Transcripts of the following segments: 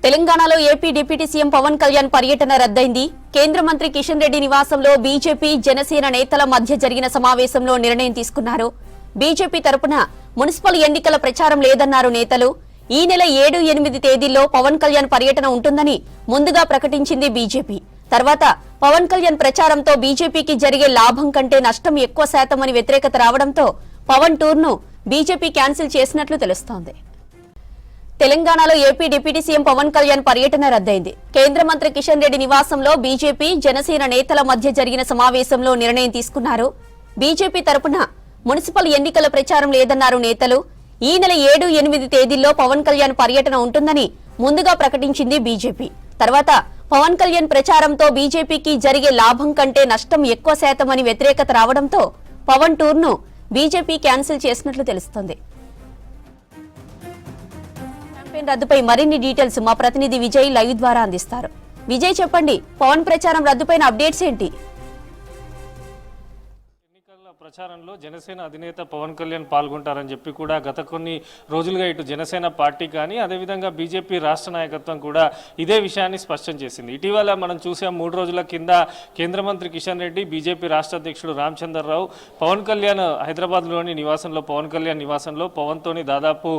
తెలంగాణలో AP deputy CM Pawan Kalyan పర్యటన రద్దయింది. కేంద్ర మంత్రి కిషన్ రెడ్డి నివాసంలో బీజేపీ జనసేన నేతల మధ్య జరిగిన సమావేశంలో నిర్ణయం తీసుకున్నారు. బీజేపీ తరపున మున్సిపల్ ఎన్నికల ప్రచారం లేదన్నారు నేతలు. ఈ నెల 7, 8 తేదీల్లో పవన్ కళ్యాణ్ పర్యటన ఉంటుందని ముందుగా ప్రకటించింది బీజేపీ. తర్వాత పవన్ కళ్యాణ్ ప్రచారంతో బీజేపీకి జరిగే లాభం కంటే నష్టం ఎక్కువ శాతమని వ్యతిరేకత రావడంతో పవన్ టూర్ను బీజేపీ క్యాన్సిల్ చేసినట్లు తెలుస్తోంది. తెలంగాణలో AP deputy CM Pawan Kalyan పర్యటన రద్దయింది. కేంద్ర మంత్రి కిషన్ రెడ్డి నివాసంలో బీజేపీ జనసేన నేతల మధ్య జరిగిన సమావేశంలో నిర్ణయం తీసుకున్నారు. బీజేపీ తరపున మున్సిపల్ ఎన్నికల ప్రచారం లేదన్నారు నేతలు. ఈ నెల 7, 8 తేదీల్లో పవన్ కళ్యాణ్ పర్యటన ఉంటుందని ముందుగా ప్రకటించింది బీజేపీ. తర్వాత పవన్ కళ్యాణ్ ప్రచారంతో బీజేపీకి జరిగే లాభం కంటే నష్టం ఎక్కువ శాతమని వ్యతిరేకత రావడంతో పవన్ టూర్ను బీజేపీ క్యాన్సిల్ చేసినట్లు తెలుస్తోంది. క్యాంపెయిన్ రద్దుపై మరిన్ని డీటెయిల్స్ మా ప్రతినిధి విజయ్ లైవ్ ద్వారా అందిస్తారు. విజయ్, చెప్పండి, పవన్ ప్రచారం రద్దుపైన అప్డేట్స్ ఏంటి? ప్రచారంలో జనసేన అధినేత పవన్ కళ్యాణ్ పాల్గొంటారని చెప్పి కూడా గత కొన్ని రోజులుగా ఇటు జనసేన పార్టీ కానీ అదేవిధంగా బీజేపీ రాష్ట్ర నాయకత్వం కూడా ఇదే విషయాన్ని స్పష్టం చేసింది. ఇటీవల మనం చూసాం, 3 రోజుల కింద కేంద్ర మంత్రి కిషన్ రెడ్డి, బీజేపీ రాష్ట్ర అధ్యక్షుడు రామచంద్రరావు పవన్ కళ్యాణ్ హైదరాబాద్లోని నివాసంలో పవన్ కళ్యాణ్ నివాసంలో పవన్తోని దాదాపు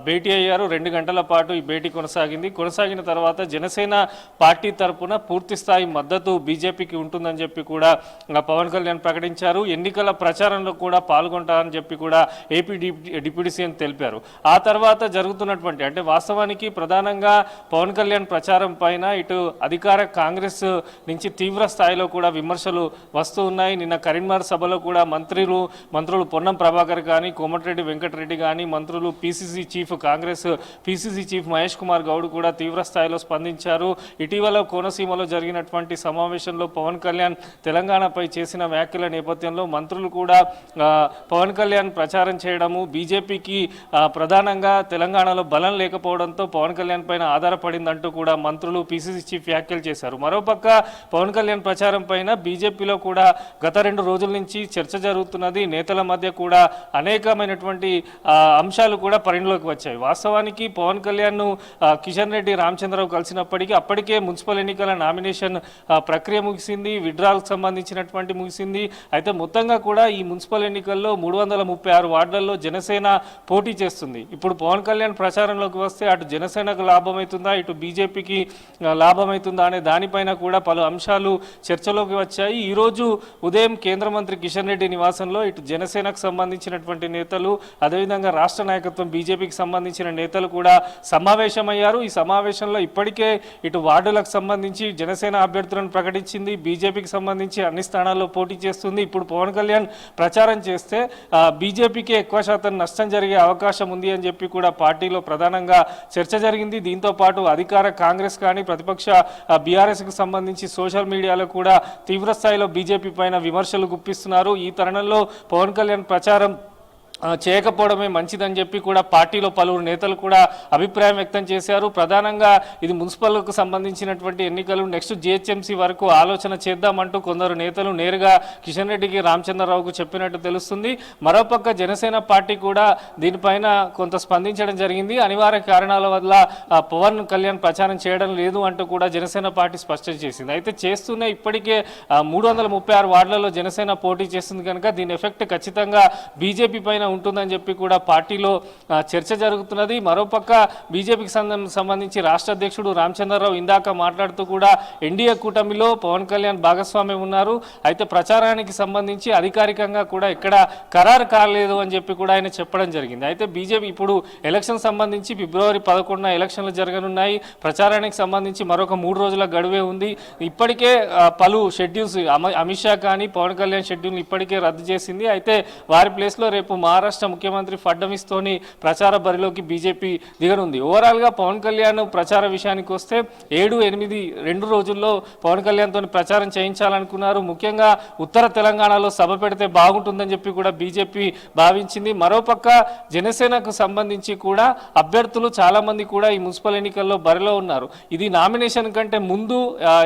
భేటీ అయ్యారు. 2 గంటల పాటు ఈ భేటీ కొనసాగిన తర్వాత జనసేన పార్టీ తరఫున పూర్తి స్థాయి మద్దతు బీజేపీకి ఉంటుందని చెప్పి కూడా పవన్ కళ్యాణ్ ప్రకటించారు. ఎన్నికల ప్రచారంలో కూడా పాల్గొంటారని చెప్పి కూడా ఏపీ డిప్యూటీ సీఎం తెలిపారు. ఆ తర్వాత జరుగుతున్నటువంటి అంటే వాస్తవానికి ప్రధానంగా పవన్ కళ్యాణ్ ప్రచారం పైన ఇటు అధికార కాంగ్రెస్ నుంచి తీవ్ర స్థాయిలో కూడా విమర్శలు వస్తూ ఉన్నాయి. నిన్న కరీంనగర్ సభలో కూడా మంత్రులు పొన్నం ప్రభాకర్ కానీ, కోమటిరెడ్డి వెంకటరెడ్డి కానీ, మంత్రులు కాంగ్రెస్ పీసీసీ చీఫ్ మహేష్ కుమార్ గౌడ్ కూడా తీవ్ర స్థాయిలో స్పందించారు. ఇటీవల కోనసీమలో జరిగినటువంటి సమావేశంలో పవన్ కళ్యాణ్ తెలంగాణపై చేసిన వ్యాఖ్యల నేపథ్యంలో మంత్రులు కూడా పవన్ కళ్యాణ్ ప్రచారం చేయడము బీజేపీకి ప్రధానంగా తెలంగాణలో బలం లేకపోవడంతో పవన్ కళ్యాణ్ పైన ఆధారపడిందంటూ కూడా మంత్రులు పీసీసీ చీఫ్ వ్యాఖ్యలు చేశారు. మరోపక్క పవన్ కళ్యాణ్ ప్రచారం పైన బీజేపీలో కూడా గత 2 రోజుల నుంచి చర్చ జరుగుతున్నది. నేతల మధ్య కూడా అనేకమైనటువంటి అంశాలు కూడా పరిణలోకి వచ్చాయి. వాస్తవానికి పవన్ కళ్యాణ్ కిషన్ రెడ్డి, రామచంద్రరావు కలిసినప్పటికీ అప్పటికే మున్సిపల్ ఎన్నికల నామినేషన్ ప్రక్రియ ముగిసింది, విడ్రాల్కి సంబంధించినటువంటి ముగిసింది. అయితే మొత్తంగా కూడా ఈ మున్సిపల్ ఎన్నికల్లో 336 వార్డులలో జనసేన పోటీ చేస్తుంది. ఇప్పుడు పవన్ కళ్యాణ్ ప్రచారంలోకి వస్తే అటు జనసేనకు లాభమవుతుందా, ఇటు బీజేపీకి లాభమవుతుందా అనే దానిపైన కూడా పలు అంశాలు చర్చలోకి వచ్చాయి. ఈరోజు ఉదయం కేంద్ర మంత్రి కిషన్ రెడ్డి నివాసంలో ఇటు జనసేనకు సంబంధించినటువంటి నేతలు, అదేవిధంగా రాష్ట్ర నాయకత్వం బీజేపీకి సంబంధించిన నేతలు కూడా సమావేశమయ్యారు. ఈ సమావేశంలో ఇప్పటికే ఇటు వార్డులకు సంబంధించి జనసేన అభ్యర్థులను ప్రకటించింది, బీజేపీకి సంబంధించి అన్ని స్థానాల్లో పోటీ చేస్తుంది. ఇప్పుడు పవన్ కళ్యాణ్ ప్రచారం చేస్తే బీజేపీకి ఎక్కువ శాతం నష్టం జరిగే అవకాశం ఉంది అని చెప్పి కూడా పార్టీలో ప్రధానంగా చర్చ జరిగింది. దీంతో పాటు అధికార కాంగ్రెస్ కానీ ప్రతిపక్ష బీఆర్ఎస్కి సంబంధించి సోషల్ మీడియాలో కూడా తీవ్ర స్థాయిలో బీజేపీ పైన విమర్శలు గుప్పిస్తున్నారు. ఈ తరుణంలో పవన్ కళ్యాణ్ ప్రచారం చేయకపోవడమే మంచిదని చెప్పి కూడా పార్టీలో పలువురు నేతలు కూడా అభిప్రాయం వ్యక్తం చేశారు. ప్రధానంగా ఇది మున్సిపల్కు సంబంధించినటువంటి ఎన్నికలు, నెక్స్ట్ జిహెచ్ఎంసీ వరకు ఆలోచన చేద్దామంటూ కొందరు నేతలు నేరుగా కిషన్ రెడ్డికి, రామచంద్రరావుకు చెప్పినట్టు తెలుస్తుంది. మరోపక్క జనసేన పార్టీ కూడా దీనిపైన కొంత స్పందించడం జరిగింది. అనివార్య కారణాల వల్ల పవన్ కళ్యాణ్ ప్రచారం చేయడం లేదు అంటూ కూడా జనసేన పార్టీ స్పష్టం చేసింది. అయితే చేస్తూనే ఇప్పటికే 336 వార్డులలో జనసేన పోటీ చేస్తుంది కనుక దీని ఎఫెక్ట్ ఖచ్చితంగా బీజేపీ పైన ఉంటుందని చెప్పి కూడా పార్టీలో చర్చ జరుగుతున్నది. మరోపక్క బీజేపీకి సంబంధించి రాష్ట్ర అధ్యక్షుడు రామచంద్రరావు ఇందాక మాట్లాడుతూ కూడా ఎన్డీఏ కూటమిలో పవన్ కళ్యాణ్ భాగస్వామ్యం ఉన్నారు, అయితే ప్రచారానికి సంబంధించి అధికారికంగా కూడా ఎక్కడ ఖరారు కాలేదు అని చెప్పి కూడా ఆయన చెప్పడం జరిగింది. అయితే బీజేపీ ఇప్పుడు ఎలక్షన్ సంబంధించి ఫిబ్రవరి 11న ఎలక్షన్లు జరగనున్నాయి. ప్రచారానికి సంబంధించి మరొక 3 రోజుల గడువే ఉంది. ఇప్పటికే పలు షెడ్యూల్స్ అమిత్ షా కానీ పవన్ కళ్యాణ్ షెడ్యూల్ ఇప్పటికే రద్దు చేసింది. అయితే వారి ప్లేస్లో రేపు మహారాష్ట్ర ముఖ్యమంత్రి ఫడ్నవీస్ తోని ప్రచార బరిలోకి బీజేపీ దిగనుంది. ఓవరాల్గా పవన్ కళ్యాణ్ ప్రచార విషయానికి వస్తే 7, 8 2 రోజుల్లో పవన్ కళ్యాణ్ తోని ప్రచారం చేయించాలనుకున్నారు. ముఖ్యంగా ఉత్తర తెలంగాణలో సభ పెడితే బాగుంటుందని చెప్పి కూడా బీజేపీ భావించింది. మరోపక్క జనసేనకు సంబంధించి కూడా అభ్యర్థులు చాలా మంది కూడా ఈ మున్సిపల్ ఎన్నికల్లో బరిలో ఉన్నారు. ఇది నామినేషన్ కంటే ముందు,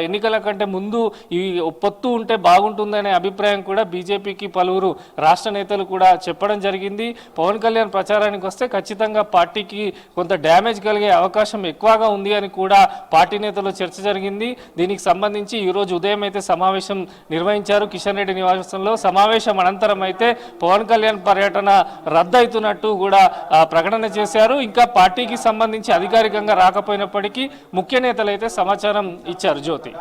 ఎన్నికల కంటే ముందు ఈ పొత్తు ఉంటే బాగుంటుందనే అభిప్రాయం కూడా బీజేపీకి పలువురు రాష్ట్ర నేతలు కూడా చెప్పడం జరిగింది. జరిగింది. పవన్ కళ్యాణ్ ప్రచారానికి వస్తే ఖచ్చితంగా పార్టీకి కొంత డ్యామేజ్ కలిగే అవకాశం ఎక్కువగా ఉంది అని కూడా పార్టీ నేతల్లో చర్చ జరిగింది. దీనికి సంబంధించి ఈరోజు ఉదయం అయితే సమావేశం నిర్వహించారు కిషన్ రెడ్డి నివాసంలో. సమావేశం అనంతరం అయితే పవన్ కళ్యాణ్ పర్యటన రద్దవుతున్నట్టు కూడా ప్రకటన చేశారు. ఇంకా పార్టీకి సంబంధించి అధికారికంగా రాకపోయినప్పటికీ ముఖ్య నేతలు అయితే సమాచారం ఇచ్చారు. జ్యోతి.